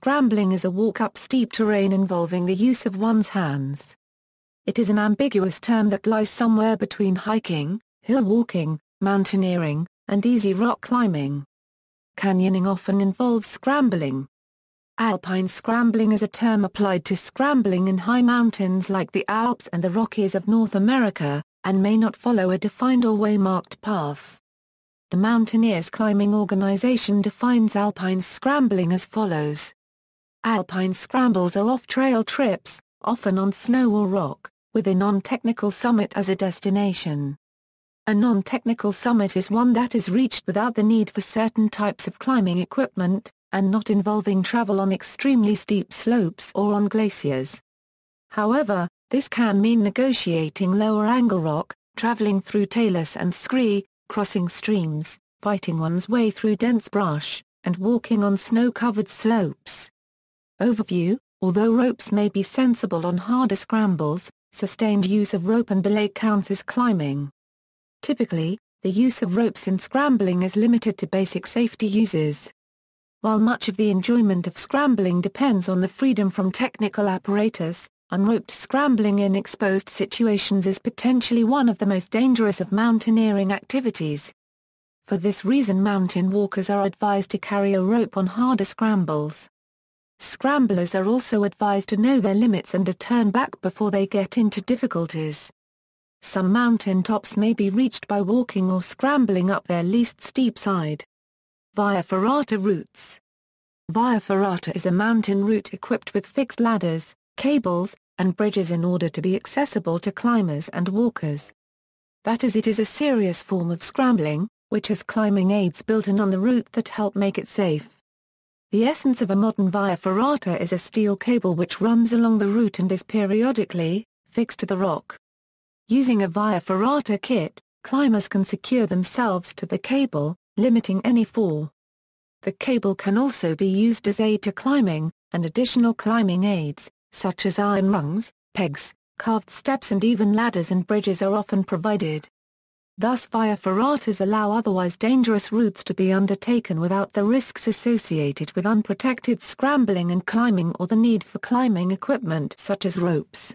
scrambling is a walk up steep terrain involving the use of one's hands. It is an ambiguous term that lies somewhere between hiking, hill walking, mountaineering, and easy rock climbing. Canyoning often involves scrambling. Alpine scrambling is a term applied to scrambling in high mountains like the Alps and the Rockies of North America, and may not follow a defined or waymarked path. The Mountaineers climbing organization defines alpine scrambling as follows. Alpine scrambles are off-trail trips, often on snow or rock, with a non-technical summit as a destination. A non-technical summit is one that is reached without the need for certain types of climbing equipment, and not involving travel on extremely steep slopes or on glaciers. However, this can mean negotiating lower-angle rock, traveling through talus and scree, crossing streams, fighting one's way through dense brush, and walking on snow-covered slopes. Overview: although ropes may be sensible on harder scrambles, sustained use of rope and belay counts as climbing. Typically, the use of ropes in scrambling is limited to basic safety uses. While much of the enjoyment of scrambling depends on the freedom from technical apparatus, unroped scrambling in exposed situations is potentially one of the most dangerous of mountaineering activities. For this reason, mountain walkers are advised to carry a rope on harder scrambles. Scramblers are also advised to know their limits and to turn back before they get into difficulties. Some mountain tops may be reached by walking or scrambling up their least steep side. Via ferrata routes. Via ferrata is a mountain route equipped with fixed ladders, cables, and bridges in order to be accessible to climbers and walkers. That is, it is a serious form of scrambling, which has climbing aids built in on the route that help make it safe. The essence of a modern via ferrata is a steel cable which runs along the route and is periodically fixed to the rock. Using a via ferrata kit, climbers can secure themselves to the cable, limiting any fall. The cable can also be used as aid to climbing, and additional climbing aids, such as iron rungs, pegs, carved steps and even ladders and bridges are often provided. Thus via ferratas allow otherwise dangerous routes to be undertaken without the risks associated with unprotected scrambling and climbing or the need for climbing equipment such as ropes.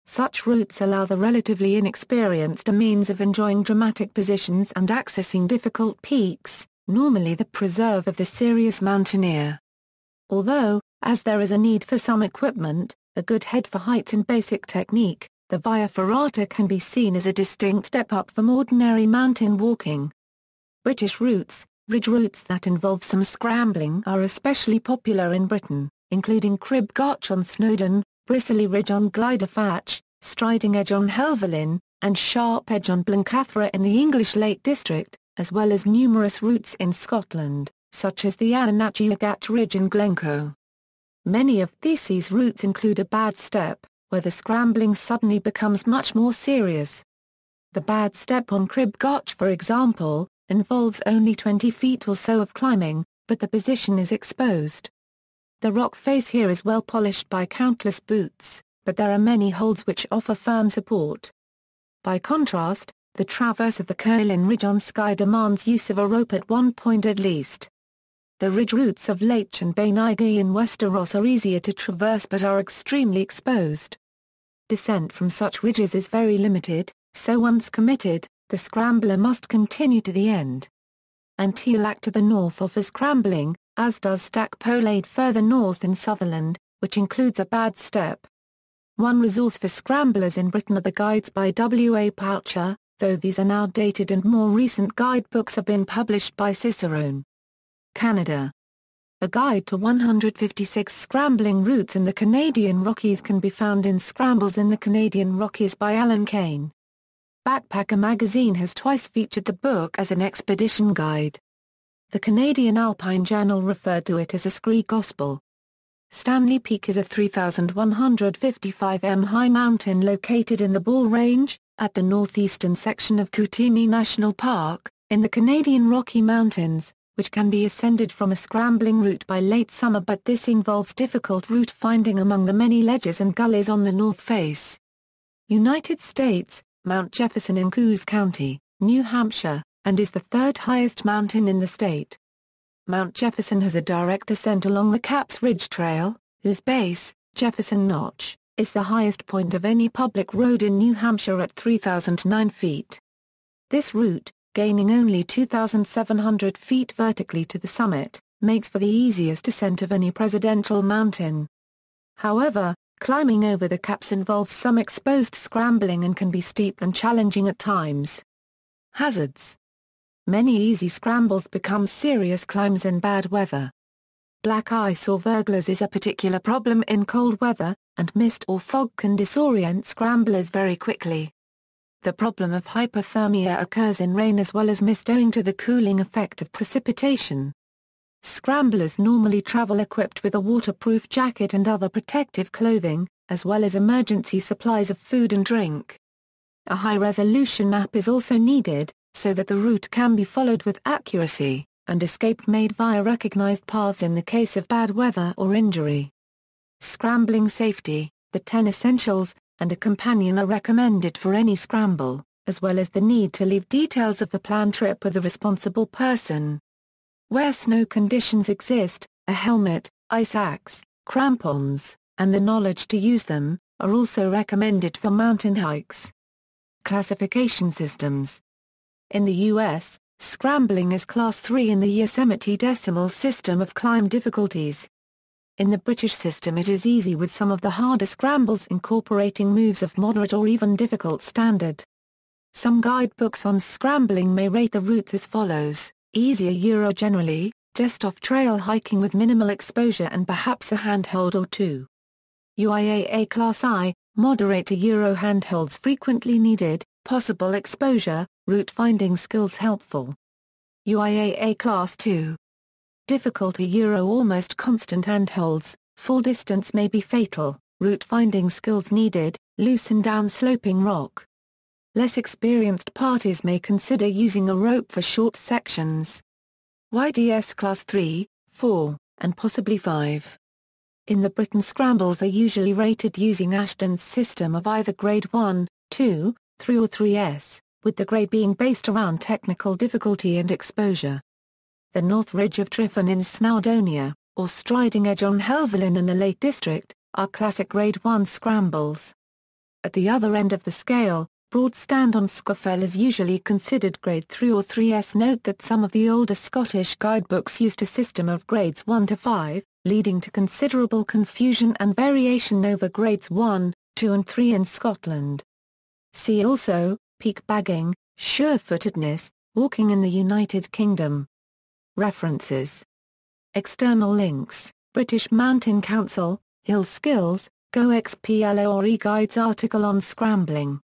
Such routes allow the relatively inexperienced a means of enjoying dramatic positions and accessing difficult peaks, normally the preserve of the serious mountaineer. Although, as there is a need for some equipment, a good head for heights and basic technique, the via ferrata can be seen as a distinct step up from ordinary mountain walking. British routes, ridge routes that involve some scrambling are especially popular in Britain, including Crib Gotch on Snowdon, Bristly Ridge on Glyderfach, Striding Edge on Helvellyn, and Sharp Edge on Blencathra in the English Lake District, as well as numerous routes in Scotland, such as the Annachie Ridge in Glencoe. Many of these routes include a bad step, where the scrambling suddenly becomes much more serious. The bad step on Crib Gotch, for example, involves only 20 feet or so of climbing, but the position is exposed. The rock face here is well polished by countless boots, but there are many holds which offer firm support. By contrast, the traverse of the Curlin Ridge on Skye demands use of a rope at one point at least. The ridge routes of Leitch and Bainigee in Wester Ross are easier to traverse but are extremely exposed. Descent from such ridges is very limited, so once committed, the scrambler must continue to the end. Antillac to the north offers scrambling, as does Stack Polade further north in Sutherland, which includes a bad step. One resource for scramblers in Britain are the guides by W. A. Poucher, though these are now dated and more recent guidebooks have been published by Cicerone. Canada. A guide to 156 scrambling routes in the Canadian Rockies can be found in Scrambles in the Canadian Rockies by Alan Kane. Backpacker magazine has twice featured the book as an expedition guide. The Canadian Alpine Journal referred to it as a scree gospel. Stanley Peak is a 3,155 m high mountain located in the Ball Range, at the northeastern section of Kootenay National Park, in the Canadian Rocky Mountains, which can be ascended from a scrambling route by late summer, but this involves difficult route finding among the many ledges and gullies on the north face. United States, Mount Jefferson in Coos County, New Hampshire, and is the third highest mountain in the state. Mount Jefferson has a direct ascent along the Caps Ridge Trail, whose base, Jefferson Notch, is the highest point of any public road in New Hampshire at 3,009 feet. This route, gaining only 2,700 feet vertically to the summit, makes for the easiest ascent of any presidential mountain. However, climbing over the caps involves some exposed scrambling and can be steep and challenging at times. Hazards. Many easy scrambles become serious climbs in bad weather. Black ice or verglas is a particular problem in cold weather, and mist or fog can disorient scramblers very quickly. The problem of hypothermia occurs in rain as well as mist owing to the cooling effect of precipitation. Scramblers normally travel equipped with a waterproof jacket and other protective clothing, as well as emergency supplies of food and drink. A high-resolution map is also needed, so that the route can be followed with accuracy, and escape made via recognized paths in the case of bad weather or injury. Scrambling safety, the 10 essentials, and a companion are recommended for any scramble, as well as the need to leave details of the planned trip with a responsible person. Where snow conditions exist, a helmet, ice axe, crampons, and the knowledge to use them, are also recommended for mountain hikes. Classification systems. In the U.S., scrambling is Class 3 in the Yosemite Decimal System of climb difficulties. In the British system it is easy with some of the harder scrambles incorporating moves of moderate or even difficult standard. Some guidebooks on scrambling may rate the routes as follows: easier generally, just off trail hiking with minimal exposure and perhaps a handhold or two. UIAA Class I, moderate to handholds frequently needed, possible exposure, route finding skills helpful. UIAA Class II. Difficulty almost constant handholds, full distance may be fatal, route finding skills needed, loose and down sloping rock. Less experienced parties may consider using a rope for short sections. YDS Class 3, 4, and possibly 5. In the Britain scrambles are usually rated using Ashton's system of either Grade 1, 2, 3 or 3S, with the grade being based around technical difficulty and exposure. The North Ridge of Tryfan in Snowdonia, or Striding Edge on Helvellyn in the Lake District, are classic Grade 1 scrambles. At the other end of the scale, Broadstand on Scafell is usually considered Grade 3 or 3S. Note that some of the older Scottish guidebooks used a system of Grades 1 to 5, leading to considerable confusion and variation over Grades 1, 2 and 3 in Scotland. See also, peak bagging, sure-footedness, walking in the United Kingdom. References. External links: British Mountain Council, Hill Skills, GoXPLORE Guides article on scrambling.